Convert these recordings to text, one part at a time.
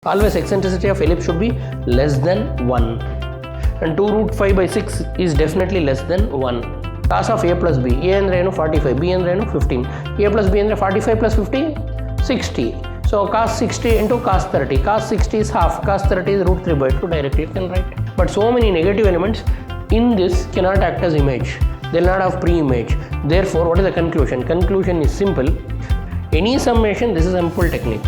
Always eccentricity of ellipse should be less than 1. And 2 root 5 by 6 is definitely less than 1. Cos of a plus b. A ಅಂದರೆ ಏನು 45, b ಅಂದರೆ ಏನು 15. A plus b ಅಂದರೆ 45 plus 50, 60. So cos 60 into cos 30. Cos 60 is half, cos 30 is root 3 by 2, directly you can write. But so many negative elements in this cannot act as image. They will not have pre-image. Therefore, what is the conclusion? Conclusion is simple. Any summation, this is a simple technique.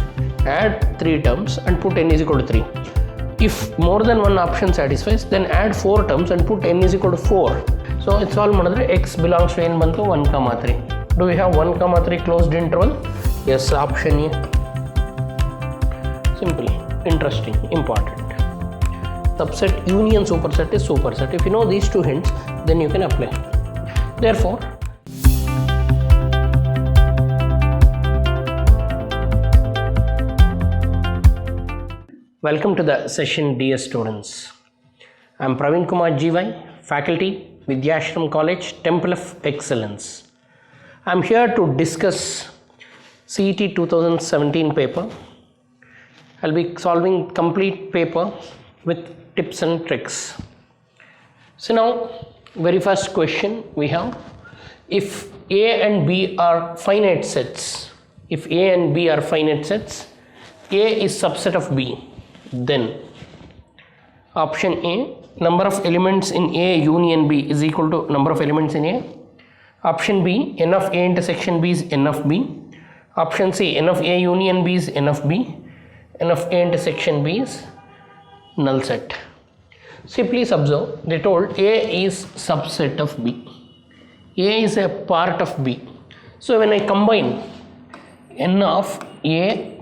Add 3 terms and put n is equal to 3. If more than one option satisfies, then add 4 terms and put n is equal to 4. So it's all madre x belongs to n bantu 1 comma 3. Do we have 1 comma 3 closed interval? Yes, option A. Simple, interesting, important. Subset union superset is superset. If you know these 2 hints, then you can apply. Therefore, welcome to the session, dear students. I am Praveen Kumar GY, faculty, Vidyashram College, Temple of Excellence. I am here to discuss CET 2017 paper. I will be solving complete paper with tips and tricks. So now, very first question we have, if A and B are finite sets, if A and B are finite sets, A is subset of B, then option A, number of elements in A union B is equal to number of elements in A. Option B, n of A intersection B is n of B. Option C, n of A union B is n of B. N of A intersection B is null set. See, please observe, they told A is subset of B. A is a part of B. So when I combine n of A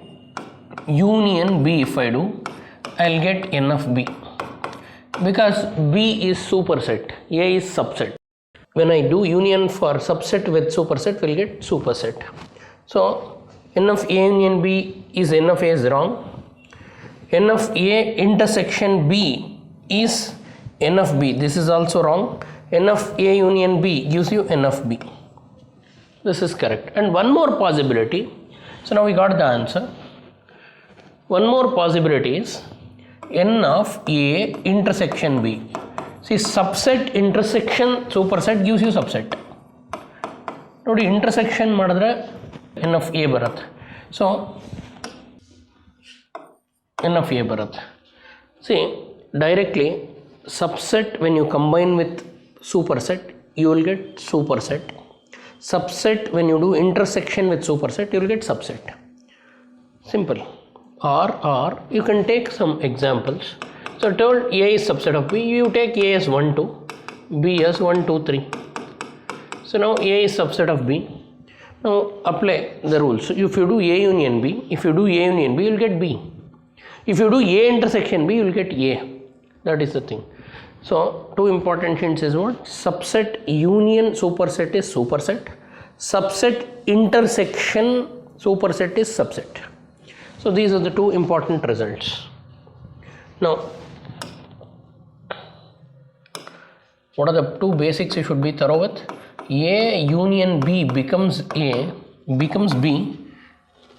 union B, if I do, I'll get n of B, because B is superset, A is subset. When I do union for subset with superset, we'll get superset. So n of A union B is n of A is wrong. N of A intersection B is n of B. This is also wrong. N of A union B gives you n of B. This is correct. And one more possibility. So now we got the answer. One more possibility is n of A intersection B. See, subset intersection superset gives you subset. Nodi intersection madidre n of A baratte. So n of A baratte. See, directly subset, when you combine with superset, you will get superset. Subset, when you do intersection with superset, you will get subset. Simple. Or you can take some examples. So told A is subset of B, you take A as 1, 2, B as 1, 2, 3. So now A is subset of B. Now apply the rules. So if you do A union B, if you do A union B, you will get B. If you do A intersection B, you will get A. That is the thing. So 2 important hints is what? Subset union superset is superset. Subset intersection superset is subset. So these are the 2 important results. Now, what are the 2 basics you should be thorough with? A union B becomes B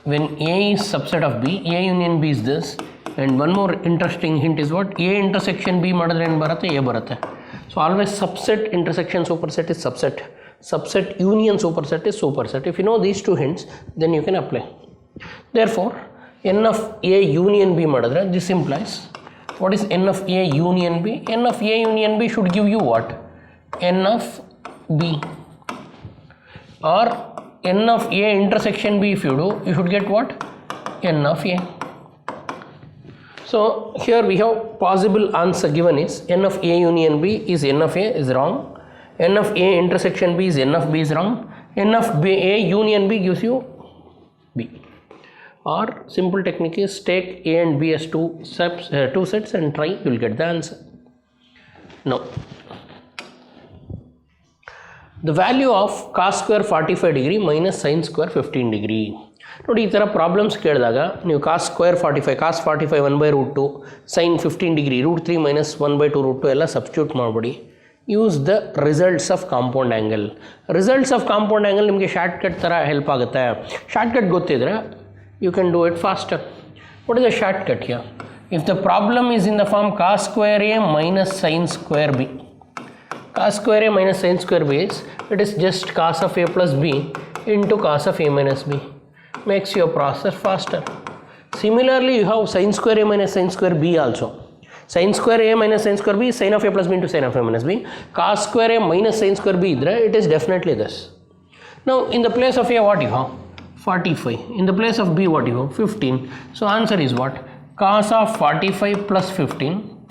when A is subset of B. A union B is this. And one more interesting hint is what? A intersection B madadre en baratte, A baratte. So always subset intersection superset is subset. Subset union superset is superset. If you know these 2 hints, then you can apply. Therefore, n of A union B madadre, this implies, what is n of A union B? N of A union B should give you what? N of B. Or n of A intersection B, if you do, you should get what? N of A. So here we have possible answer given is n of A union B is n of A is wrong. N of A intersection B is n of B is wrong. N of B, A union B gives you B. Or simple technique is take A and B as 2 sets and try, you will get the answer. Now, the value of cos square 45 degree minus sin square 15 degree. ನೋಡಿ ಈ ಥರ problems ಕೇಳಿದಾಗ ನೀವು cos square 45 cos 45 1/√2 sine 15 degree √3 minus 1/2 ಎಲ್ಲ substitute ಮಾಡಿಬಿಡಿ. Use the results of compound angle. Results of compound angle ನಿಮಗೆ shortcut ಥರ help ಆಗುತ್ತೆ. ಶಾರ್ಟ್ಕಟ್ ಗೊತ್ತಿದ್ರೆ you can do it faster. What is the shortcut here? If the problem is in the form cos square A minus sin square B, cos square A minus sin square B is, it is just cos of A plus B into cos of A minus B. Makes your process faster. Similarly, you have sin square A minus sin square B also. Sin square A minus sin square B is sin of A plus B into sin of A minus B. Cos square A minus sin square B, it is definitely this. Now, in the place of A, what you have? 45. In the place of B, what you have? 15. So, answer is what? Cos of 45 plus 15.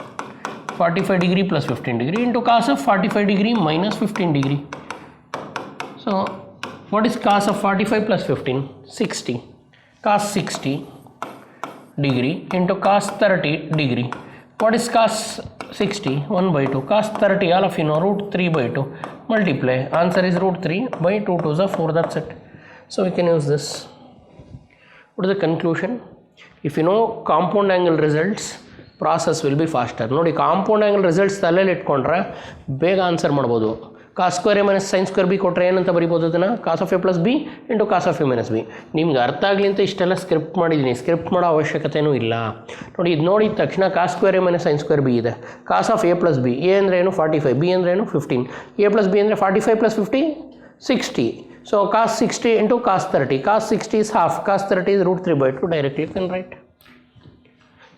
45 degree plus 15 degree into cos of 45 degree minus 15 degree. So, what is cos of 45 plus 15? 60. Cos 60 degree into cos 30 degree. What is cos 60? 1 by 2. Cos 30, all of you know, root 3 by 2. Multiply. Answer is root 3 by 2 to the 4. That's it. So we can use this. What is the conclusion? If you know compound angle results, process will be faster. Nodi compound angle results ತಲೆಯಲ್ಲಿ ಇಟ್ಕೊಂಡ್ರೆ ಬೇಗ answer ಮಾಡ್ಬೋದು. cos square A minus sin square B ಕೊಟ್ಟರೆ ಏನಂತ ಬರೀಬೋದು ಅದನ್ನು? cos of A plus B into cos of A minus B. ನಿಮ್ಗೆ ಅರ್ಥ ಆಗಲಿ ಅಂತ ಇಷ್ಟೆಲ್ಲ ಸ್ಕ್ರಿಪ್ಟ್ ಮಾಡಿದ್ದೀನಿ. ಸ್ಕ್ರಿಪ್ಟ್ ಮಾಡೋ ಅವಶ್ಯಕತೆಯೂ ಇಲ್ಲ. ನೋಡಿ ಇದು ನೋಡಿದ ತಕ್ಷಣ cos square A minus sin square B ಇದೆ. cos of A plus B. A ಅಂದರೆ ಏನು? 45. B ಅಂದರೆ ಏನು? 15. A plus B ಅಂದರೆ 45 plus 50? 60. So cos 60 into cos 30. Cos 60 is half. Cos 30 is root 3 by 2. Directly you can write.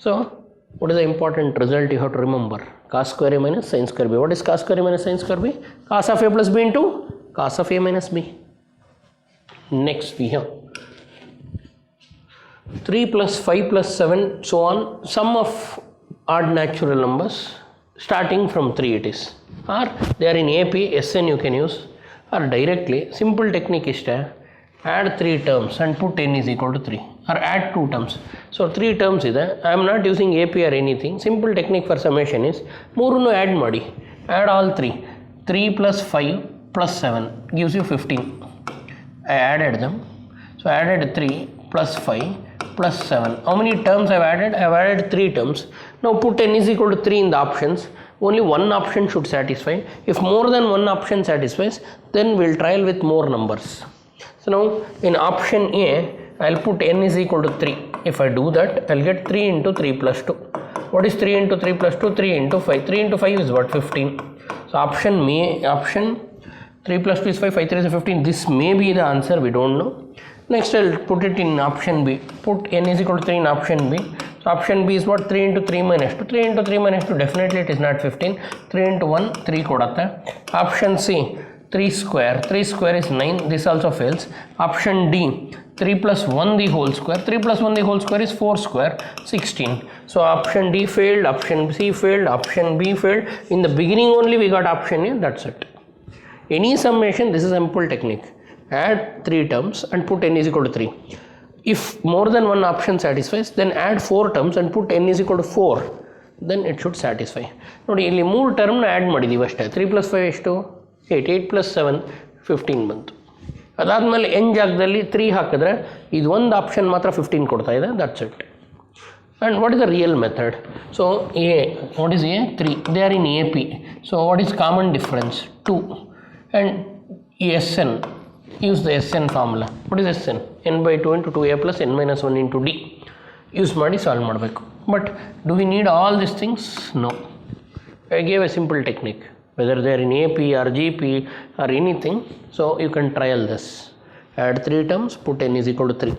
So what is the important result you have to remember? Cos square A minus sin square B. What is cos square A minus sin square B? Cos of A plus B into cos of A minus B. Next we have 3 plus 5 plus 7 so on. Sum of odd natural numbers starting from 3 it is. Or they are in AP, SN you can use. Or directly, simple technique is to add 3 terms and put n is equal to 3 or add 2 terms. So 3 terms is there. I am not using AP or anything. Simple technique for summation is 3 add madi. Add all 3. 3 plus 5 plus 7 gives you 15. I added them. So I added 3 plus 5 plus 7. How many terms I have added? I have added 3 terms. Now put n is equal to 3 in the options. Only one option should satisfy. If more than one option satisfies, then we'll trial with more numbers. So now in option A, I'll put n is equal to 3. If I do that, I'll get 3 into 3 plus 2. What is 3 into 3 plus 2? 3 into 5. 3 into 5 is what? 15. So option 3 plus 2 is 5, 5 3 is 15. This may be the answer, we don't know. Next I'll put it in option B. Put n is equal to 3 in option B. So option B is what? 3 into 3 minus 2. 3 into 3 minus 2, definitely it is not 15. 3 into 1, 3 kodatta. Option C, 3 square. 3 square is 9. This also fails. Option D, 3 plus 1 the whole square. 3 plus 1 the whole square is 4 square, 16. So option D failed, option C failed, option B failed. In the beginning only we got option A, that's it. Any summation, this is a simple technique. Add 3 terms and put n is equal to 3. If more than one option satisfies, then add 4 terms and put n is equal to 4. Then it should satisfy. ನೋಡಿ ಇಲ್ಲಿ 3 ಟರ್ಮ್ನ add ಮಾಡಿದ್ದೀವಿ ಅಷ್ಟೇ. 3 plus 5 ಎಷ್ಟು? 8. 8 plus 7 15 ಬಂತು. ಅದಾದಮೇಲೆ n ಜಾಗದಲ್ಲಿ 3 ಹಾಕಿದ್ರೆ ಇದು ಒಂದು ಆಪ್ಷನ್ ಮಾತ್ರ 15 ಕೊಡ್ತಾ ಇದೆ. That's it. And what is the real method? So A, what is A? 3. They are in AP. So what is common difference? 2. And SN. Use the SN formula. What is SN? n by 2 into 2a plus n minus 1 into d. Use ಮಾಡಿ solve ಮಾಡಬೇಕು. But do we need all these things? No. I gave a simple technique. Whether they are in AP or GP or anything, so you can trial this. Add 3 terms, put n is equal to 3.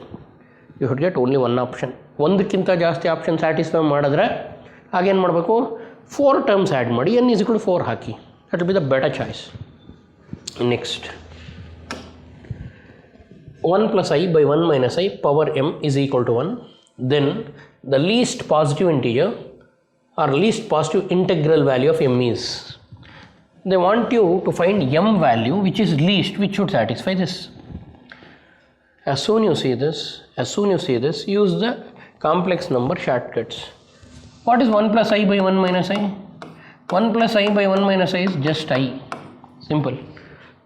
You should get only one option. ಒಂದಕ್ಕಿಂತ ಜಾಸ್ತಿ option satisfy ಮಾಡಿದ್ರೆ ಆಗೇನು ಮಾಡಬೇಕು? 4 terms add ಮಾಡಿ n is equal to 4 hockey. That will be the better choice. Next. 1 plus I by 1 minus I power m is equal to 1. Then the least positive integer or least positive integral value of m is. They want you to find m value which is least, which should satisfy this. As soon you see this, use the complex number shortcuts. What is 1 plus I by 1 minus I? 1 plus I by 1 minus I is just I. Simple.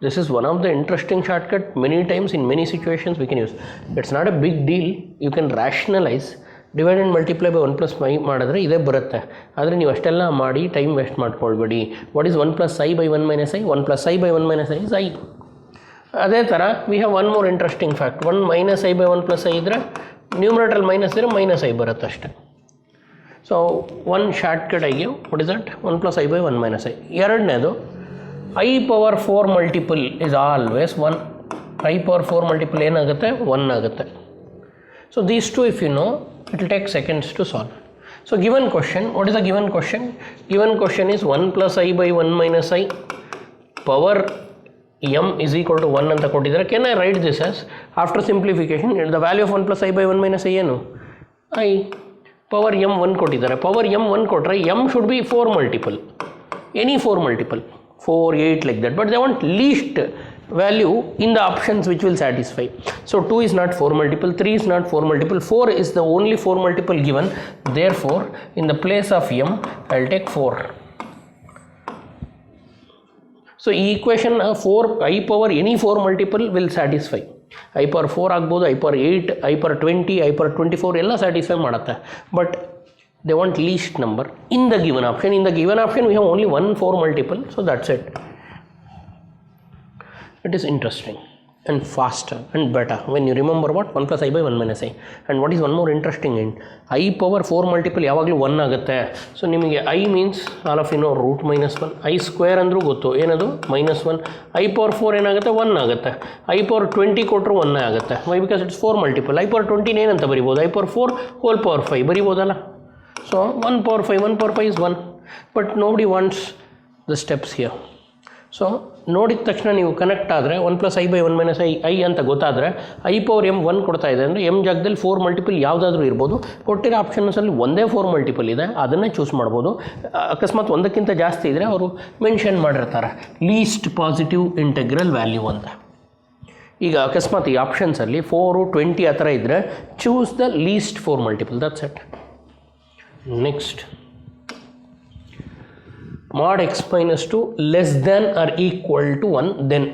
This is one of the interesting shortcut. Many times in many situations we can use. It's not a big deal. You can rationalize. Divide and multiply by 1 plus I ಮಾಡಿದ್ರೆ ಇದೇ ಬರುತ್ತೆ. ಆದರೆ ನೀವು ಅಷ್ಟೆಲ್ಲ ಮಾಡಿ time waste ಮಾಡ್ಕೊಳ್ಬೇಡಿ. What is 1 plus I by 1 minus I? 1 plus I by 1 minus I is I. ಅದೇ ಥರ we have one more interesting fact. 1 minus I by 1 plus I ಇದ್ದರೆ ನ್ಯೂಮರೇಟರ್ ಮೈನಸ್ ಇದ್ರೆ ಮೈನಸ್ ಐ ಬರುತ್ತೆ ಅಷ್ಟೇ. So one shortcut I give what is that 1 + i / 1 - i. ಎರಡನೇದು i power 4 multiple is always 1. i power 4 multiple ಏನಾಗುತ್ತೆ 1 ಆಗುತ್ತೆ. So these two if you know it will take seconds to solve. So given question, what is the given question? Given question is 1 + i / 1 - i power m is equal to 1 ಅಂತ ಕೊಟ್ಟಿದ್ದಾರೆ. Can I write this as after simplification the value of 1 + i / 1 - i ಏನು i power m 1 ಕೊಟ್ಟಿದ್ದಾರೆ. Power m 1 ಕೊಟ್ಟರೆ m should be 4 multiple, any 4 multiple, 4, 8 like that, but they want least value in the options which will satisfy. So 2 is not 4 multiple, 3 is not 4 multiple, 4 is the only 4 multiple given. Therefore in the place of m I will take 4. So ಈ equation 4 i power any 4 multiple will satisfy. i power 4 ಆಗ್ಬೋದು, i power 8, i power 20, i power 24 ಎಲ್ಲ satisfy ಮಾಡುತ್ತೆ. But they want least number in the given option. In the given option we have only one 4 multiple, so that's it. It is interesting and faster and better when you remember what 1 + i / 1 - i. And what is one more interesting in i power 4 multiple ಯಾವಾಗಲೂ 1 ಆಗುತ್ತೆ. So ನಿಮಗೆ i means all of you know √-1, i square ಅಂದರೂ ಗೊತ್ತು ಏನದು -1, i power 4 ಏನಾಗುತ್ತೆ 1 ಆಗುತ್ತೆ. i power 20 ಕೊಟ್ಟರು 1 ಆಗುತ್ತೆ. Why because it's 4 multiple. i power 20 ಏನಂತ ಬರಿಬೋದು i power 4 whole power 5 ಬರಿಬೋದಲ್ಲ. So 1 power 5 is 1, but nobody wants the steps here. So ನೋಡಿದ ತಕ್ಷಣ ನೀವು ಕನೆಕ್ಟ್ ಆದರೆ 1 + i / 1 - i ಅಂತ ಗೊತ್ತಾದರೆ i ಪವರ್ m 1 ಕೊಡ್ತಾ ಇದೆ ಅಂದರೆ m ಜಾಗದಲ್ಲಿ 4 ಮಲ್ಟಿಪಲ್ ಯಾವುದಾದ್ರೂ ಇರ್ಬೋದು. ಕೊಟ್ಟಿರೋ ಆಪ್ಷನ್ಸಲ್ಲಿ ಒಂದೇ 4 ಮಲ್ಟಿಪಲ್ ಇದೆ, ಅದನ್ನೇ ಚೂಸ್ ಮಾಡ್ಬೋದು. ಅಕಸ್ಮಾತ್ ಒಂದಕ್ಕಿಂತ ಜಾಸ್ತಿ ಇದ್ದರೆ ಅವರು ಮೆನ್ಷನ್ ಮಾಡಿರ್ತಾರೆ ಲೀಸ್ಟ್ ಪಾಸಿಟಿವ್ ಇಂಟೆಗ್ರಲ್ ವ್ಯಾಲ್ಯೂ ಅಂತ. ಈಗ ಅಕಸ್ಮಾತ್ ಈ ಆಪ್ಷನ್ಸಲ್ಲಿ 4, 20 ಆ ಥರ ಇದ್ದರೆ choose the least 4 multiple, that's it. Next mod x - 2 less than or equal to 1, then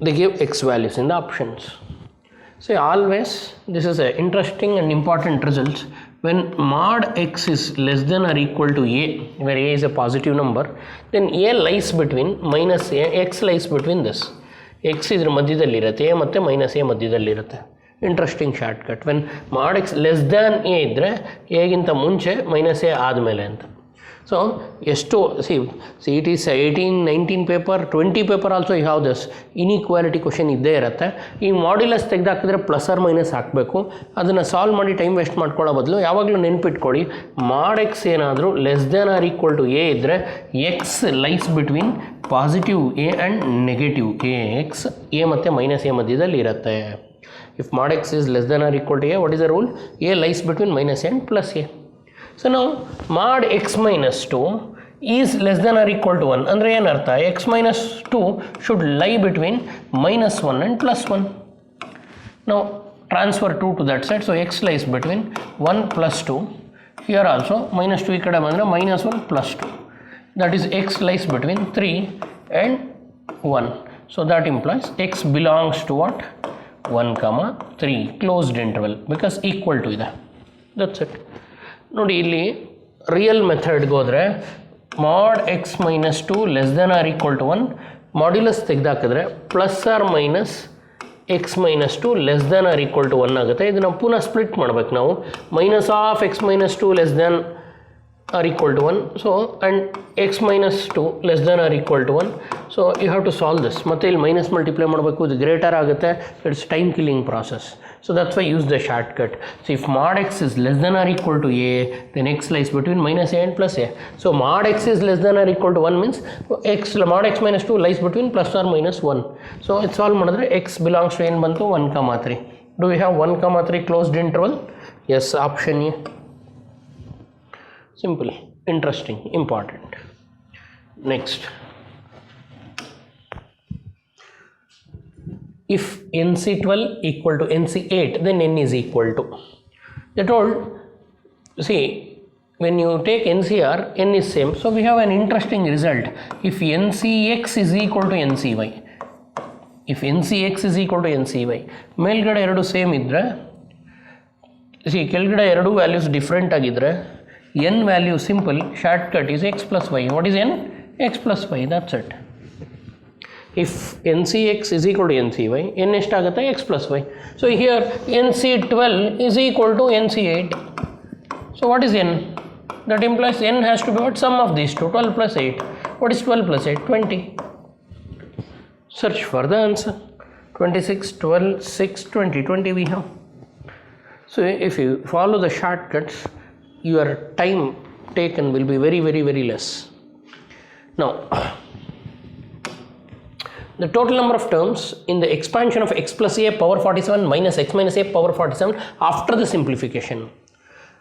they give x values in the options. So always this is a interesting and important result. When mod x is less than or equal to a, where a is a positive number, then a lies between -a, x lies between this. x ಇದರ ಮಧ್ಯದಲ್ಲಿರುತ್ತೆ, a ಮತ್ತು -a ಮಧ್ಯದಲ್ಲಿರುತ್ತೆ. Interesting shortcut. When mod x less than a ಇದ್ದರೆ a ಗಿಂತ ಮುಂಚೆ -a ಆದಮೇಲೆ ಅಂತ. So ಎಷ್ಟು see it is 18, 19 paper, 20 paper also you have this inequality question ಇದ್ದೇ ಇರುತ್ತೆ. ಈ ಮಾಡ್ಯುಲಸ್ ತೆಗೆದಾಕಿದ್ರೆ ಪ್ಲಸ್ ಆರ್ ಮೈನಸ್ ಹಾಕಬೇಕು. ಅದನ್ನು ಸಾಲ್ವ್ ಮಾಡಿ ಟೈಮ್ ವೇಸ್ಟ್ ಮಾಡ್ಕೊಳ್ಳೋ ಬದಲು ಯಾವಾಗಲೂ ನೆನ್ಪಿಟ್ಕೊಳ್ಳಿ, mod x ಏನಾದರೂ less than or equal to a ಇದ್ದರೆ x lies between positive a and negative a. X a ಮತ್ತು -a ಮಧ್ಯದಲ್ಲಿ ಇರುತ್ತೆ. If mod x is less than or equal to a, what is the rule? a lies between -a and +a. So now mod x - 2 is less than or equal to 1 ಅಂದರೆ ಏನರ್ಥ? x - 2 should lie between -1 and +1. Now transfer 2 to that side, so x lies between 1 + 2. Here also -2 ಈ ಕಡೆ ಬಂದರೆ -1 + 2. That is x lies between 3 and 1. So that implies x belongs to what? 1, 3 closed interval because equal to ಇದೆ. That's it. ನೋಡಿ ಇಲ್ಲಿ real ಮೆಥಡ್ಗೆ ಹೋದರೆ mod x - 2 less than or equal to 1 modulus ತೆಗೆದಾಕಿದ್ರೆ plus or minus x - 2 less than or equal to 1 ಆಗುತ್ತೆ. ಇದನ್ನು ಪುನಃ split ಮಾಡ್ಬೇಕು ನಾವು. -(x - 2 less than or equal to 1, so and x - 2 less than or equal to 1. So you have to solve this. ಮತ್ತು ಇಲ್ಲಿ minus multiply ಮಾಡಬೇಕು, ಇದು greater ಆಗುತ್ತೆ. It's time killing process. So that's why use the shortcut. So if mod x is less than or equal to a, then x lies between -a and +a. So mod x is less than or equal to 1 means mod x - 2 lies between +or -1. So it's all ಮಾಡಿದ್ರೆ x belongs to ಏನು ಬಂತು 1, 3. Do we have 1, 3 closed interval? Yes, option A. Simple, interesting, important. Next. If NC12 equal to NC8, then n is equal to. They told, see, when you take NCR, n is same. So we have an interesting result. If NCX is equal to NCY, if NCX is equal to NCY, ಮೇಲ್ಗಡೆ ಎರಡು same ಇದ್ದರೆ, C ಕೆಳಗಡೆ ಎರಡು values different ಆಗಿದ್ದರೆ, n value simple shortcut is x + y. What is n? x + y, that's it. if ncx is equal to ncy, n eshtagutte x plus y. So here nc12 is equal to nc8. So what is n? That implies n has to be what? Sum of these two, 12 plus 8. What is 12 plus 8? 20. Search for the answer. 26, 12, 6, 20. 20 we have. So if you follow the shortcuts, your time taken will be very, very, very less. Now, the total number of terms in the expansion of x plus a power 47 minus x minus a power 47 after the simplification.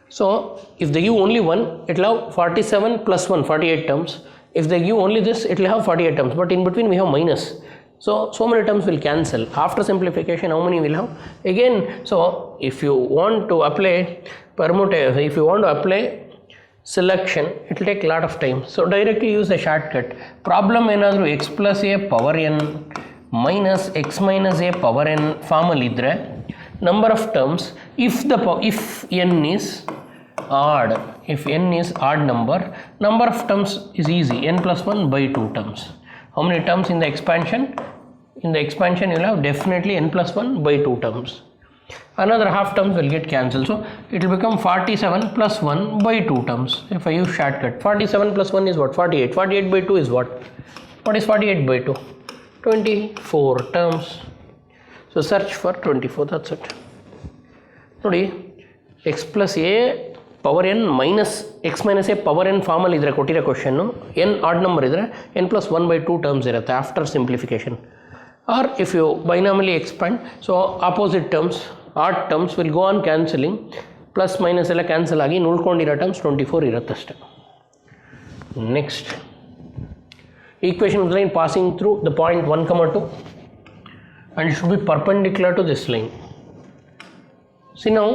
So, if they give only 1, it will have 47 plus 1, 48 terms. If they give only this, it will have 48 terms, but in between we have minus. So many terms will cancel. After simplification, how many will have? Again, so if you want to apply permutation, if you want to apply selection, it will take a lot of time. So directly use the shortcut. Problem enadru x plus a power n minus x minus a power n form alidre number of terms, if n is odd, if n is odd number of terms is easy, n plus 1 by 2 terms. How many terms in the expansion? In the expansion you will have definitely n plus 1 by 2 terms. Another half terms will get cancelled. So it will become 47 plus 1 by 2 terms. If I use shortcut, 47 plus 1 is what? 48. 48 by 2 is what? What is 48 by 2? 24 terms. So search for 24, that's it. Nodi, x plus a power n minus x minus a power n formal idre kottira question, n odd number idre n plus 1 by 2 terms irutte after simplification. Or if you binomially expand, so opposite terms, odd terms will go on cancelling, plus minus ella cancel agi ulkondiro terms 24 irutte ashte. Next, equation of the line passing through the point 1, 2 and it should be perpendicular to this line. See now,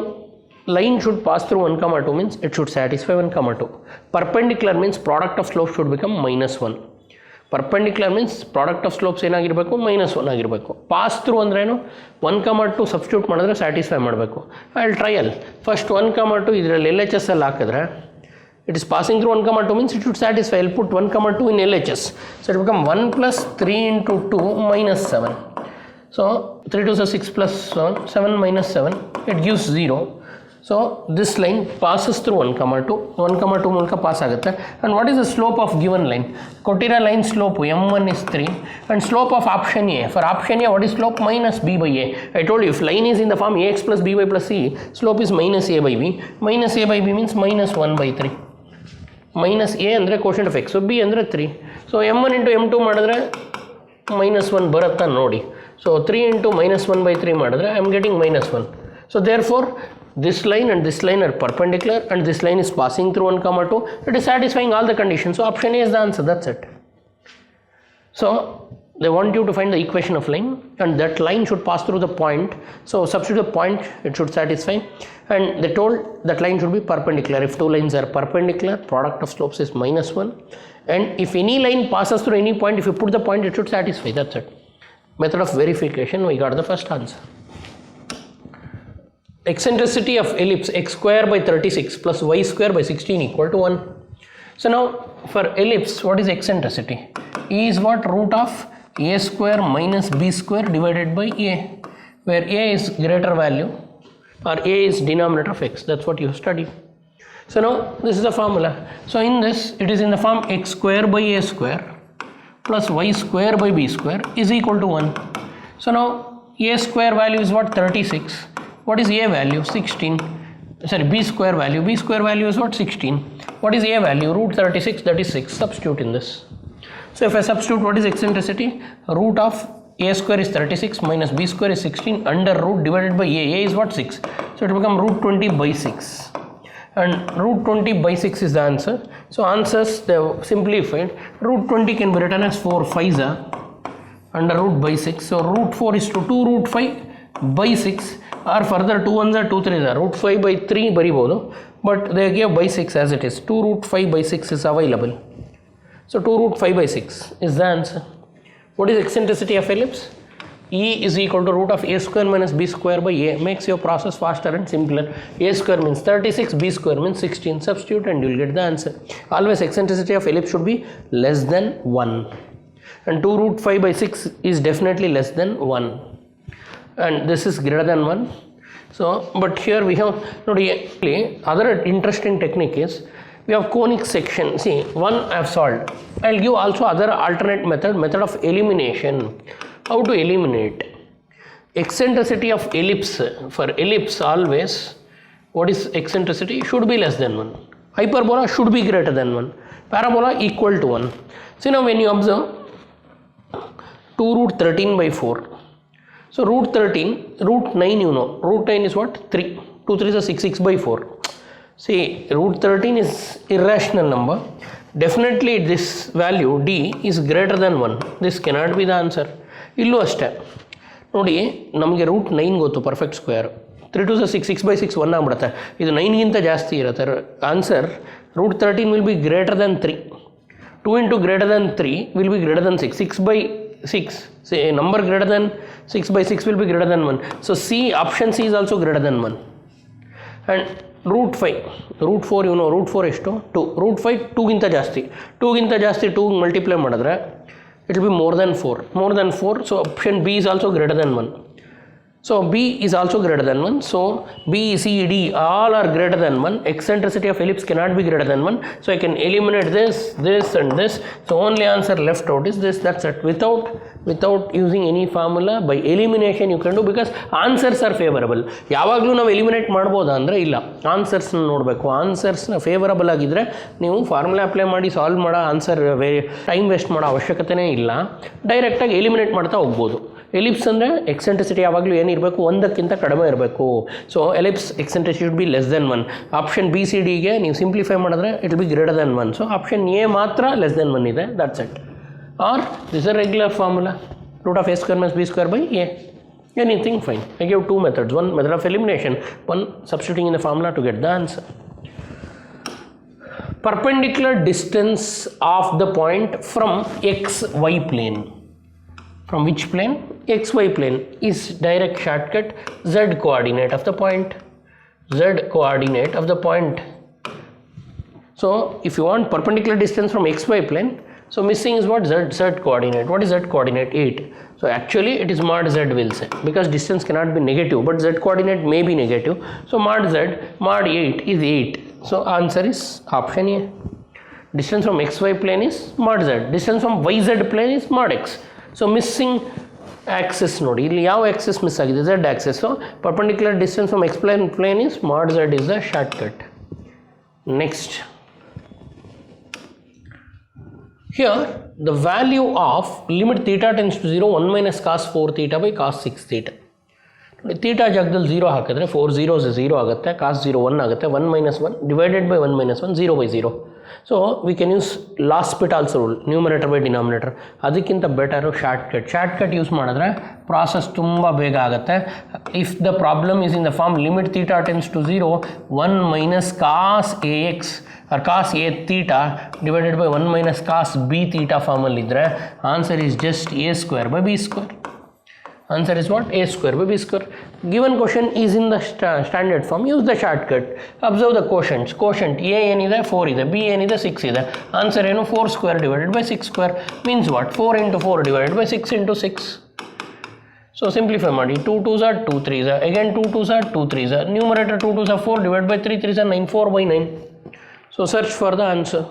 line should pass through 1, 2 means it should satisfy 1, 2. Perpendicular means product of slopes should become minus 1. Perpendicular means product of slopes ಏನಾಗಿರಬೇಕು minus 1 ಆಗಿರಬೇಕು. Pass through ಅಂದ್ರೆ ಏನು 1, 2 substitute ಮಾಡಿದ್ರೆ satisfy ಮಾಡಬೇಕು. I'll trial. First 1, 2 ಇದರಲ್ಲಿ LHS ಅಲ್ಲಿ ಹಾಕಿದ್ರೆ it is passing through 1, 2 means it should satisfy. I'll put 1, 2 in LHS. So it will become 1 plus 3 into 2 minus 7. So 3 2 is 6 plus 7, 7 minus 7, it gives 0. So this line passes through 1, 2, 1, 2 ಮೂಲಕ pass ಆಗುತ್ತೆ. And what is the slope of given line? ಕೊಟ್ಟಿರೋ line slope m1 is 3 and slope of option A. For option A, what is slope? Minus b by a. I told you if line is in the form ax plus by plus c, slope is minus a by b. Minus a by b means minus 1 by 3. Minus a ಅಂದರೆ quotient of x, so b ಅಂದರೆ 3. So m1 into m2 ಮಾಡಿದ್ರೆ minus 1 ಬರುತ್ತಾ ನೋಡಿ. So 3 into minus 1 by 3 ಮಾಡಿದ್ರೆ I am getting minus 1. So therefore this line and this line are perpendicular and this line is passing through 1, 2. It is satisfying all the conditions. So option A is the answer, that's it. So they want you to find the equation of line and that line should pass through the point. So substitute the point, it should satisfy, and they told that line should be perpendicular. If two lines are perpendicular, product of slopes is minus 1, and if any line passes through any point, if you put the point, it should satisfy, that's it. Method of verification, we got the first answer. Eccentricity of ellipse x square by 36 plus y square by 16 equal to 1. So now for ellipse, what is eccentricity? E is what? Root of a square minus b square divided by a, where a is greater value or a is denominator of x. That's what you study. So now this is the formula. So in this, it is in the form x square by a square plus y square by b square is equal to 1. So now a square value is what? 36. What is a value? 16. Sorry, b square value. B square value is what? 16. What is a value? Root 36, that is 6. Substitute in this. So if I substitute, what is eccentricity? Root of a square is 36 minus b square is 16 under root divided by a. A is what? 6. So it will become root 20 by 6. And root 20 by 6 is the answer. So answers, they have simplified. Root 20 can be written as 4 5s under root by 6. So root 4 is to 2 root 5 by 6. Or further 2 1s are 2 3s are root 5 by 3 ಬರಿಬೋದು, but they gave by 6 as it is. 2 root 5 by 6 is available. So 2 root 5 by 6 is the answer. What is eccentricity of ellipse? E is equal to root of a square minus b square by a. Makes your process faster and simpler. A square means 36, b square means 16. Substitute and you will get the answer. Always eccentricity of ellipse should be less than 1. and 2 root 5 by 6 is definitely less than 1, and this is greater than 1. So but here we have other interesting technique is we have conic section. See, one I have solved. I'll give also other alternate method of elimination. How to eliminate? Eccentricity of ellipse. For ellipse always, what is eccentricity? Should be less than 1. Hyperbola should be greater than 1. Parabola equal to 1. See, now when you observe 2 root 13 by 4. So root 13, root 9 you know. Root 9 is what? 3. 2 3 is 6, 6 by 4. See, root 13 is irrational number. Definitely this value d is greater than 1. This cannot be the answer. ಇಲ್ಲೂ ಅಷ್ಟೇ ನೋಡಿ, ನಮಗೆ root 9 ಗೊತ್ತು perfect square. 3 2 6, 6 by 6 1 ಆಗ್ಬಿಡುತ್ತೆ. ಇದು 9ಗಿಂತ ಜಾಸ್ತಿ ಇರುತ್ತೆ. Answer root 13 will be greater than 3. 2 into greater than 3 will be greater than 6. 6 by 6, say a number greater than 6 by 6 will be greater than 1. So C, option C is also greater than 1. And root 5, root 4 you know, root 4 ಎಷ್ಟು 2, root 5 2 ಗಿಂತ ಜಾಸ್ತಿ, 2 ಗಿಂತ ಜಾಸ್ತಿ 2 multiply ಮಾಡಿದ್ರೆ it will be more than 4, so option B is also greater than 1. So B is also greater than 1. So B, C, D all are greater than 1. Eccentricity of ellipse cannot be greater than 1. So I can eliminate this and this. So only answer left out is this. That's it. Without using any formula, by elimination you can do, because answers are favorable. ಯಾವಾಗಲೂ ನಾವು eliminate ಮಾಡ್ಬೋದಾ ಅಂದರೆ ಇಲ್ಲ, ಆನ್ಸರ್ಸ್ನ ನೋಡಬೇಕು. ಆನ್ಸರ್ಸ್ನ favourable ಆಗಿದ್ದರೆ ನೀವು formula apply ಮಾಡಿ solve ಮಾಡೋ ಆನ್ಸರ್ ಟೈಮ್ ವೇಸ್ಟ್ ಮಾಡೋ ಅವಶ್ಯಕತೆನೇ ಇಲ್ಲ. ಡೈರೆಕ್ಟಾಗಿ ಎಲಿಮಿನೇಟ್ ಮಾಡ್ತಾ ಹೋಗ್ಬೋದು. ಎಲಿಪ್ಸ್ ಅಂದರೆ ಎಕ್ಸೆಂಟ್ರಿಸಿಟಿ ಯಾವಾಗಲೂ ಏನಿರಬೇಕು, 1ಕ್ಕಿಂತ ಕಡಿಮೆ ಇರಬೇಕು. So ellipse eccentricity should be less than 1. Option B C ಡಿಗೆ ನೀವು ಸಿಂಪ್ಲಿಫೈ ಮಾಡಿದ್ರೆ it will be greater than 1. So option A ಮಾತ್ರ ಲೆಸ್ ದೆನ್ 1 ಇದೆ. That's it. Or this is a regular formula, root of a square minus b square by a. Anything fine. I give 2 methods. One method of elimination, one substituting in the formula to get the answer. Perpendicular distance of the point from xy plane. From which plane? XY plane is direct shortcut. Z coordinate of the point. Z coordinate of the point. So if you want perpendicular distance from XY plane, so missing is what? Z coordinate. What is Z coordinate? 8. So actually it is mod Z will say, because distance cannot be negative, but Z coordinate may be negative. So mod Z, mod 8 is 8. So answer is option A. Distance from XY plane is mod Z. Distance from YZ plane is mod X. So missing axis ನೋಡಿ, ಇಲ್ಲಿ ಯಾವ axis miss ಆಗಿದೆ? Z axis. So perpendicular distance from X plane is mod Z is the short cut. Next, here the value of limit theta tends to 0 1 minus cos 4 theta by cos 6 theta. ನೋಡಿ, theta ಜಾಗದಲ್ಲಿ 0 ಹಾಕಿದ್ರೆ 4 zeros 0 ಆಗುತ್ತೆ, cos 0 1 ಆಗುತ್ತೆ, 1 minus 1 divided by 1 minus 1 0 by 0. So we can use L'Hopital's rule, numerator by denominator. ಅದಕ್ಕಿಂತ better shortcut use ಮಾಡಿದ್ರೆ process ತುಂಬ ಬೇಗ ಆಗುತ್ತೆ. If the problem is in the form limit theta tends to 0 1 minus cos AX or cos A theta divided by 1 minus cos B theta ಫಾರ್ಮಲ್ಲಿದ್ದರೆ answer is just A square by B square. Answer is what? A square by B square. Given question is in the standard form, use the shortcut. Observe the quotients. Quotient A ಏನಿದೆ 4 ಇದೆ, B ಏನಿದೆ 6 ಇದೆ. Answer ಏನು? 4 square divided by 6 square means what? 4 into 4 divided by 6 into 6. So simplify ಮಾಡಿ. 2 2s are 2 3s are, again 2 2s are 2 3s are. Numerator 2 2s are 4 divided by 3 3s are 9, 4 by 9. So search for the answer.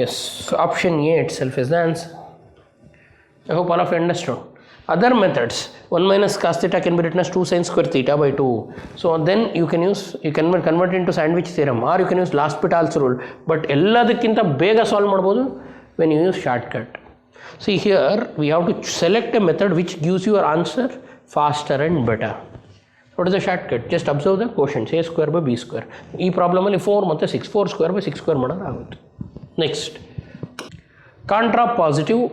Yes, so option A itself is the answer. I hope all of you understood. Other methods, 1 minus cos theta can be written as 2 sin square theta by 2. So then you can convert into sandwich theorem, or you can use L'Hospital's rule. But ಎಲ್ಲದಕ್ಕಿಂತ ಬೇಗ solve ಮಾಡ್ಬೋದು when you use shortcut. See here we have to select a method which gives your answer faster and better. What is the shortcut? Just observe the quotients, A square by B square. ಈ ಪ್ರಾಬ್ಲಮಲ್ಲಿ 4 ಮತ್ತು 6, 4 square by 6 square ಮಾಡೋದು ಆಗುತ್ತೆ. Next, contrapositive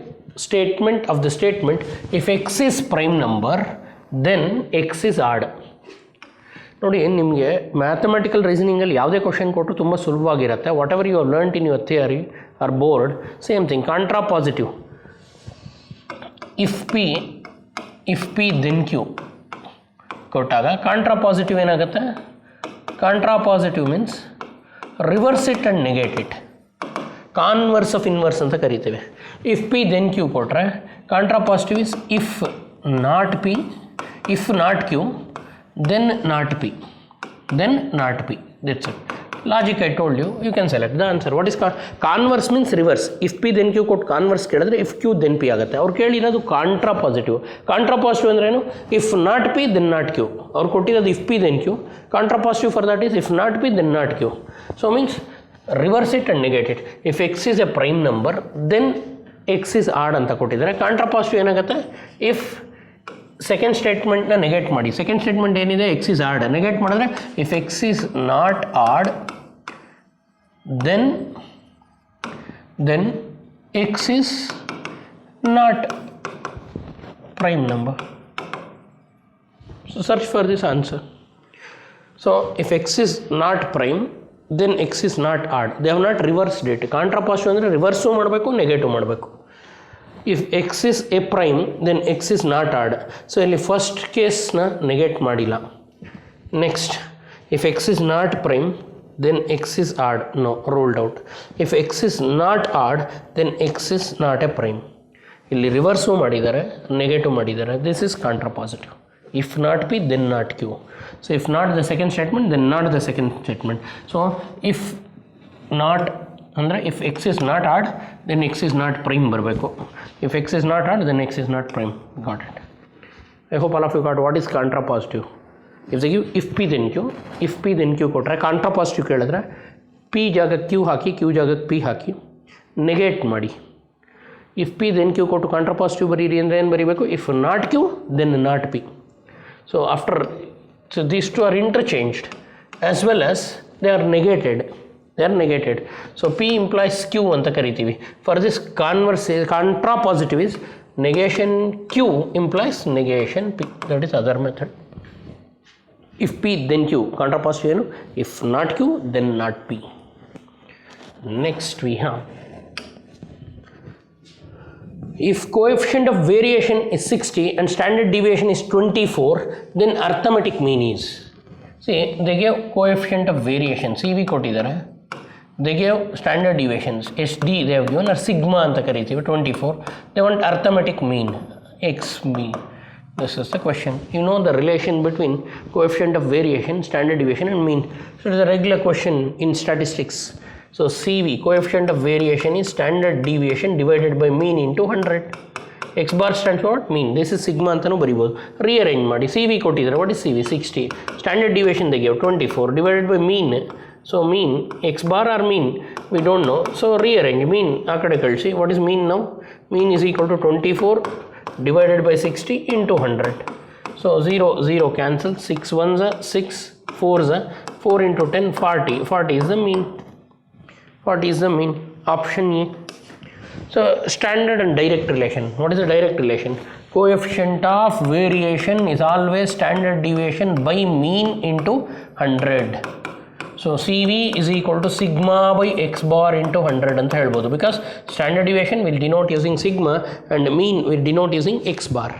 statement of the statement, if x is prime number then x is odd. ನೋಡಿ, ನಿಮಗೆ mathematical ರೀಸನಿಂಗಲ್ಲಿ ಯಾವುದೇ question ಕೊಟ್ಟರು ತುಂಬ ಸುಲಭವಾಗಿರುತ್ತೆ. Whatever you have learned in your theory or board, same thing. Contrapositive, if P then Q ಕೊಟ್ಟಾಗ contrapositive ಏನಾಗುತ್ತೆ? Contrapositive means reverse it and negate it. Converse of inverse ಅಂತ ಕರಿತೇವೆ. ಇಫ್ ಪಿ ದೆನ್ ಕ್ಯೂ ಕೊಟ್ಟರೆ contrapositive is if not P, if not Q then not P, then not P. That's it. Logic I told you, you can select the answer. What is converse means reverse. If P then Q ಕೊಟ್ಟು converse ಕೇಳಿದ್ರೆ if Q then P ಆಗುತ್ತೆ. ಅವ್ರು ಕೇಳಿರೋದು contrapositive. Contrapositive ಅಂದ್ರೇನು? If not P then not Q. ಅವ್ರು ಕೊಟ್ಟಿರೋದು if P then Q. Contrapositive for that is if not P then not Q. So means reverse it and negate it. If x is a prime number then x is odd ಅಂತ ಕೊಟ್ಟಿದ್ದಾರೆ. Contrapositive ಏನಾಗುತ್ತೆ? If second ಸ್ಟೇಟ್ಮೆಂಟ್ನ negate ಮಾಡಿ. Second statement ಏನಿದೆ? X is odd. Negate ಮಾಡಿದ್ರೆ if X is not odd then X is not prime number. So search for this answer. So if X is not prime then x is not odd. They have not reversed it. Contrapositive ಅಂದರೆ reverse ಮಾಡಬೇಕು, negative ಮಾಡಬೇಕು. If X is a prime then X is not odd. So ಇಲ್ಲಿ first ಕೇಸ್ನ negate ಮಾಡಿಲ್ಲ. Next if X is not prime then X is odd. No, ruled out. If X is not odd then X is not a prime. ಇಲ್ಲಿ reverse ಮಾಡಿದ್ದಾರೆ, negative ಮಾಡಿದ್ದಾರೆ. This is contrapositive. If not P then not Q. So if not the second statement then not the second statement. So if not andre if x is not odd then x is not prime ಬರಬೇಕು. If x is not odd then x is not prime. Got it. I hope all of you got what is contra positive. If they give if P then Q, if P then Q ಕೊಟ್ಟರೆ contra positive ಕೇಳಿದ್ರೆ P ಜಾಗಕ್ಕೆ Q ಹಾಕಿ, Q ಜಾಗಕ್ಕೆ P ಹಾಕಿ negate ಮಾಡಿ. if P then Q ಕೊಟ್ಟು contra positive ಬರೀರಿ ಅಂದರೆ ಏನು ಬರೀಬೇಕು? if not Q then not P. So after, so these two are interchanged as well as they are negated. So P implies Q anta kariತೀವಿ. For this converse contra positive is negation Q implies negation P. That is other method. If P then Q, contra positive ಏನು? If not Q then not P. Next we have, if coefficient of variation is 60 and standard deviation is 24, then arithmetic mean is, see they gave coefficient of variation CV ಕೊಟ್ಟಿದ್ದಾರೆ, they gave standard deviations SD they have given, or sigma ಅಂತ ಕರೀತೀವಿ 24. they want arithmetic mean XB. This is the question. You know the relation between coefficient of variation, standard deviation and mean. So it is a regular question in statistics. So CV, coefficient of variation is standard deviation divided by mean into 100. X bar stands for what? Mean. This is sigma ಅಂತನೂ ಬರಿಬೋದು. Rearrange ಮಾಡಿ. CV ಕೊಟ್ಟಿದ್ದಾರೆ. What is CV? 60. Standard deviation they gave 24 divided by mean. So mean, X bar or mean, we don't know. So rearrange. Mean ಆ ಕಡೆ ಕಳಿಸಿ. What is mean now? Mean is equal to 24 divided by 60 into 100. So 0, 0 cancel. 6 ones are 6, 4s are 4 into 10, 40. 40 is the mean. What is the mean? Option A. So standard and direct relation. What is the direct relation? Coefficient of variation is always standard deviation by mean into 100. So CV is equal to sigma by x bar into 100 ಅಂತ ಹೇಳ್ಬೋದು. Because standard deviation will denote using sigma and mean will denote using x bar.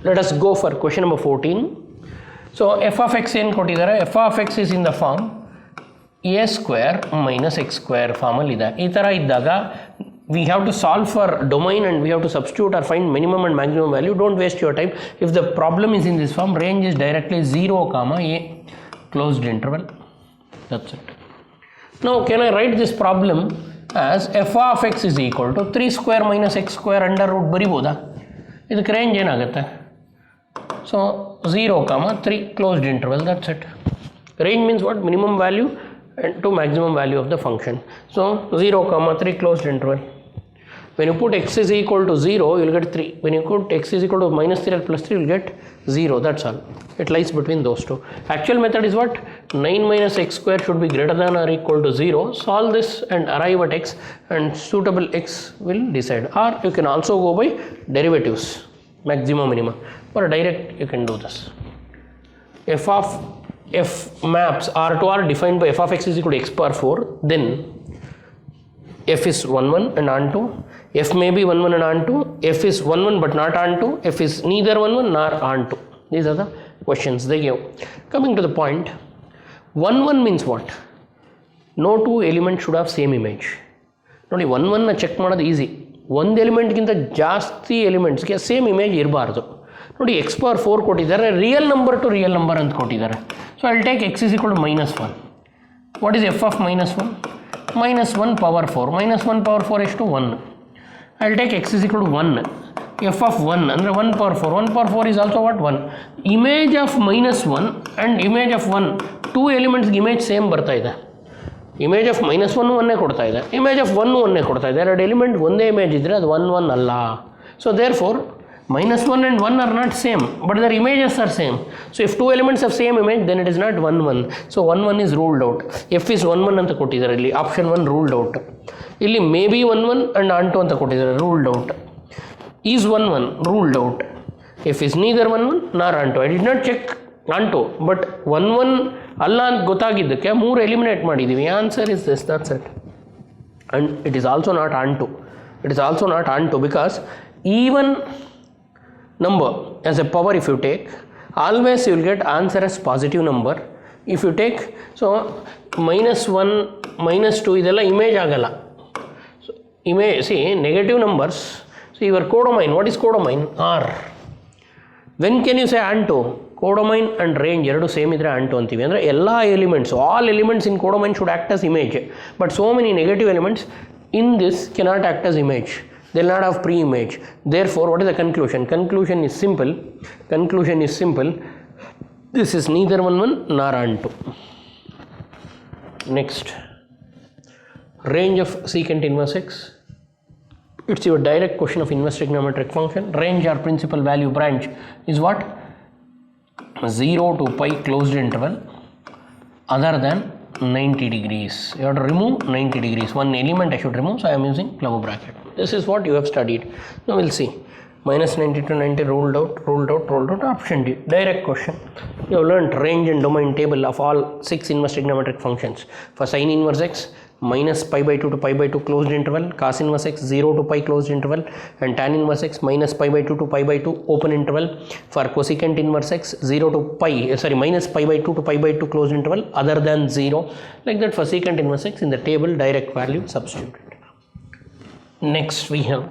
Let us go for question number 14. So f of x ಏನು ಕೊಟ್ಟಿದ್ದಾರೆ? f of x is in the form a square minus x square ಫಾರ್ಮಲ್ಲಿ ಇದೆ. ಈ ಥರ ಇದ್ದಾಗ we have to solve for domain and we have to substitute or find minimum and maximum value. Don't waste your time. If the problem is in this form, range is directly 0 comma a closed interval. That's it. Now can I write this problem as f of x is equal to 3 square minus x square under root ಬರಿಬೋದಾ? ಇದಕ್ಕೆ range ಏನಾಗುತ್ತೆ? So 0 comma 3 closed interval. That's it. Range means what? Minimum value and to maximum value of the function. So 0 comma 3 closed interval. When you put x is equal to 0, you will get 3. When you put x is equal to minus 3 or plus 3, you will get 0. That's all. It lies between those two. Actual method is what? 9 minus x square should be greater than or equal to 0. Solve this and arrive at x, and suitable x will decide. Or you can also go by derivatives, maximum minimum. Or direct you can do this. F of f maps R to R defined by f of x is equal to x power 4, then f is 1 1 and onto, f may be 1 1 and onto, f is 1 1 but not onto, f is neither 1 1 nor onto. These are the questions they give. Coming to the point, 1 1 means what? No two elements should have same image. ನೋಡಿ 1 1ನ check ಮಾಡೋದು easy. ಒಂದು ಎಲಿಮೆಂಟ್ಗಿಂತ ಜಾಸ್ತಿ ಎಲಿಮೆಂಟ್ಸ್ಗೆ same image ಇರಬಾರ್ದು. ನೋಡಿ x⁴ ಕೊಟ್ಟಿದ್ದಾರೆ, real number to real number ಅಂತ ಕೊಟ್ಟಿದ್ದಾರೆ. So I will take x = -1. What is f of -1? -1 power 4. -1 power 4 ಎಷ್ಟು? 1. I will take x = 1. f of 1 ಅಂದರೆ 1 power 4. 1 power 4 is also what? 1. Image of -1 and image of 1 2 ಎಲಿಮೆಂಟ್ಸ್ಗೆ image same ಬರ್ತಾ ಇದೆ. Image of -1 ಒಂದೇ ಕೊಡ್ತಾ ಇದೆ, image of 1 ಒಂದೇ ಕೊಡ್ತಾ ಇದೆ. ಎರಡು ಎಲಿಮೆಂಟ್ ಒಂದೇ ಇಮೇಜ್ ಇದ್ದರೆ ಅದು 1 1 ಅಲ್ಲ. So therefore -1 and 1 are not same, but their images are same. So if two elements have same image, then it is not 1 1. So 1 1 is ruled out. F is 1 1 ಅಂತ ಕೊಟ್ಟಿದ್ದಾರೆ ಇಲ್ಲಿ, option 1 ruled out. ಇಲ್ಲಿ may be 1 1 and onto ಅಂತ ಕೊಟ್ಟಿದ್ದಾರೆ, ruled out. Is 1 1 ruled out. F is neither 1 1 nor onto. I did not check onto, but 1 1 ಅಲ್ಲ ಅಂತ ಗೊತ್ತಾಗಿದ್ದಕ್ಕೆ 3 eliminate ಮಾಡಿದ್ದೀವಿ. Answer is this, that's it. And it is also not onto. It is also not onto because even number as a power, if you take, always you will get answer as positive number. If you take, so -1 -2 ಇದೆಲ್ಲ image ಆಗಲ್ಲ. So image, see negative numbers. So your codomain, what is codomain? R. When can you say onto? Codomain and range ಎರಡು same ಇದ್ದರೆ onto ಅಂತೀವಿ. ಅಂದರೆ ಎಲ್ಲ elements, all elements in codomain should act as image, but so many negative elements in this cannot act as image. They will not have pre-image. Therefore, what is the conclusion? Conclusion is simple. Conclusion is simple. This is neither 1 1 nor onto. Next, range of secant inverse x. It's your direct question of inverse trigonometric function. Range or principal value branch is what? 0 to pi closed interval other than 90 degrees. You have to remove 90 degrees. One element I should remove, so I am using clove bracket. This is what you have studied. Now we'll see. -90 to 90 ruled out, ruled out, ruled out. Option D, direct question. You have learned range and domain table of all 6 inverse trigonometric functions. For sin inverse x, -π/2 to π/2 closed interval, cos inverse x 0 to pi closed interval, and tan inverse x -π/2 to π/2 open interval. For cosecant inverse x 0 to pi, -π/2 to π/2 closed interval other than 0. Like that for secant inverse x, in the table direct value substituted. Next we have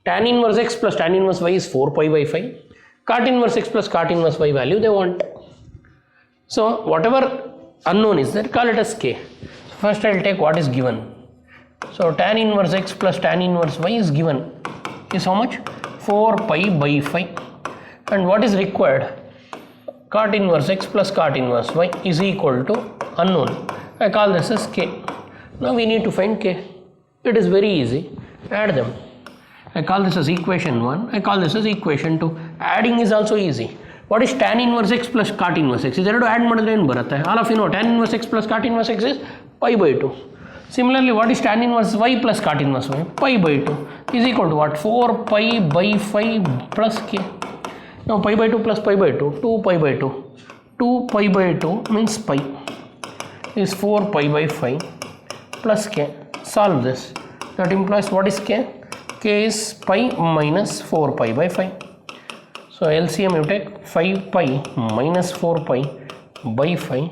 tan inverse x plus tan inverse y is 4π/5. Cot inverse x plus cot inverse y value they want. So whatever unknown is there, call it as k. First I will take what is given. So tan inverse x plus tan inverse y is given, is how much? 4π/5. And what is required? Cot inverse x plus cot inverse y is equal to unknown. I call this as k. Now we need to find k. It is very easy. Add them. I call this as equation 1. I call this as equation 2. Adding is also easy. What is tan inverse x plus cot inverse x? ಇದೆರಡು add ಮಾಡಿದ್ರೆ ಏನು ಬರುತ್ತೆ? All of you know tan inverse x plus cot inverse x is π/2. Similarly, what is tan inverse y plus cot inverse y? π/2 is equal to what? 4π/5 plus k. Now π/2 plus π/2, 2π/2. 2π/2 means pi is 4π/5 plus k. Solve this. That implies what is k? K is pi minus 4π/5. So LCM you take 5pi minus 4π/5,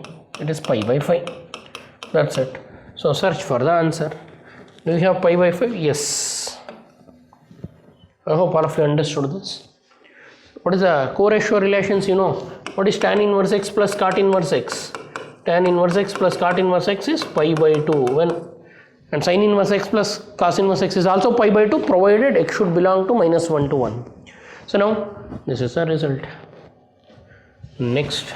it is pi/5. That's it. So search for the answer. Do you have pi/5? Yes. I hope all of you understood this. What is the co-ratio relations? You know, what is tan inverse x plus cot inverse x? Tan inverse x plus cot inverse x is pi/2. And sin inverse x plus cos inverse x is also pi/2, provided x should belong to -1 to 1. So now this is the result. Next,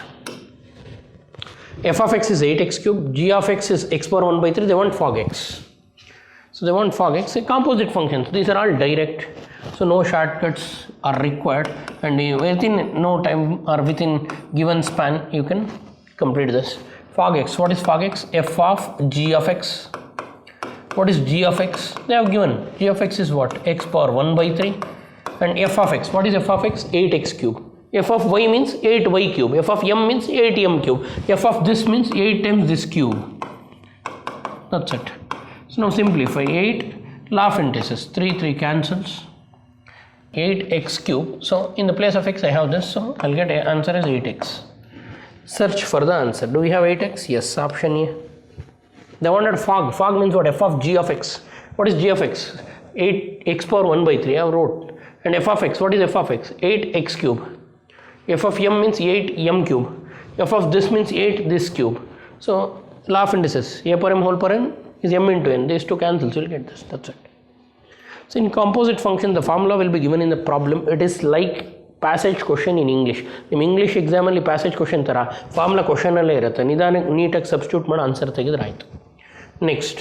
f of x is 8x cube, g of x is x⁴. They want fog x. So they want fog x, composite functions. These are all direct, so no shortcuts are required, and within no time or within given span you can complete this. Fog x, what is fog x? F of g of x. What is g of x? They have given g of x is what? x⁴. And f of x, what is f of x? 8x cube. F of y means 8y cube. F of m means 8m cube. F of this means 8 times this cube. That's it. So now simplify. 8 left-handed 3 cancels. 8x cube. So in the place of x I have this, so I'll get answer as 8x. Search for the answer. Do we have 8x? Yes, option A. They wanted fog. Fog means what? F of g of x. What is g of x? 8x power 1 by 3. I have wrote. And f of x. What is f of x? 8x cube. F of m means 8m cube. F of this means 8 this cube. So law of indices. A per m whole per n is m into n. These two cancel. So you'll get this. That's it. So in composite function, the formula will be given in the problem. It is like passage question in English. In English exam ಅಲ್ಲಿ passage question ತರ formula question ಅಲ್ಲೇ ಇರುತ್ತೆ. ನಿಧಾನಕ್ಕೆ ನೀಟಾಗಿ substitute ಮಾಡಿ answer ತೆಗೆದ್ರೆ ಆಯಿತು. Next,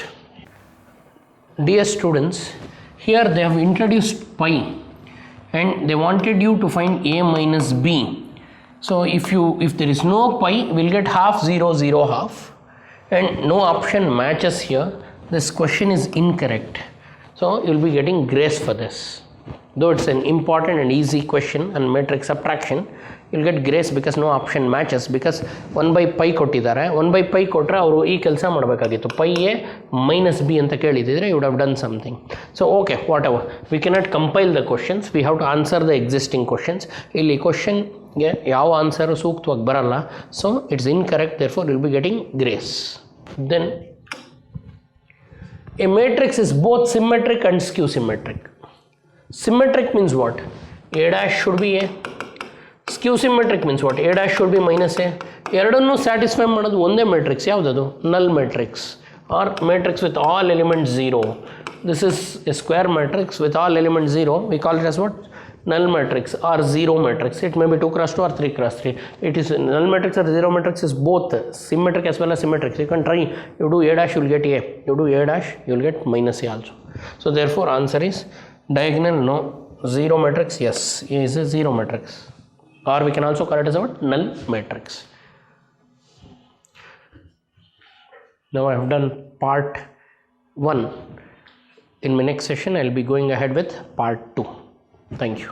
dear students, here they have introduced pi and they wanted you to find a minus b. So if there is no pi, we'll get half 0 0 half, and no option matches here. This question is incorrect. So you'll be getting grace for this. Though it's an important and easy question and matrix subtraction, you'll get grace because no option matches, because 1 by pi ಕೊಟ್ಟಿದ್ದಾರೆ. 1 by pi ಕೊಟ್ಟರೆ ಅವರು ಈ ಕೆಲಸ ಮಾಡಬೇಕಾಗಿತ್ತು. pi a minus b ಅಂತ ಕೇಳಿದ್ರೆ you would have done something. So okay, whatever. We cannot compile the questions. We have to answer the existing questions. ಇಲ್ಲಿ ಕ್ವಶನ್ಗೆ ಯಾವ ಆನ್ಸರು ಸೂಕ್ತವಾಗಿ ಬರಲ್ಲ. So it's incorrect, therefore you'll be getting grace. Then a matrix is both symmetric and skew symmetric. Symmetric means what? A dash should be a. Skew symmetric means what? A dash should be minus a. ಎರಡನ್ನೂ satisfy ಮಾಡೋದು ಒಂದೇ matrix. ಯಾವುದದು? Null matrix or matrix with all elements 0. This is a square matrix with all elements 0. We call it as what? Null matrix or zero matrix. It may be 2 cross 2 or 3 cross 3. It is null matrix or zero matrix is both symmetric as well as symmetric. So you can try. You do a dash, you will get a. You do a dash, you will get minus a also. So therefore answer is diagonal no. Zero matrix, yes, A is a zero matrix. Or we can also call it as what? Null matrix. Now I have done part 1. In my next session I will be going ahead with part 2. Thank you.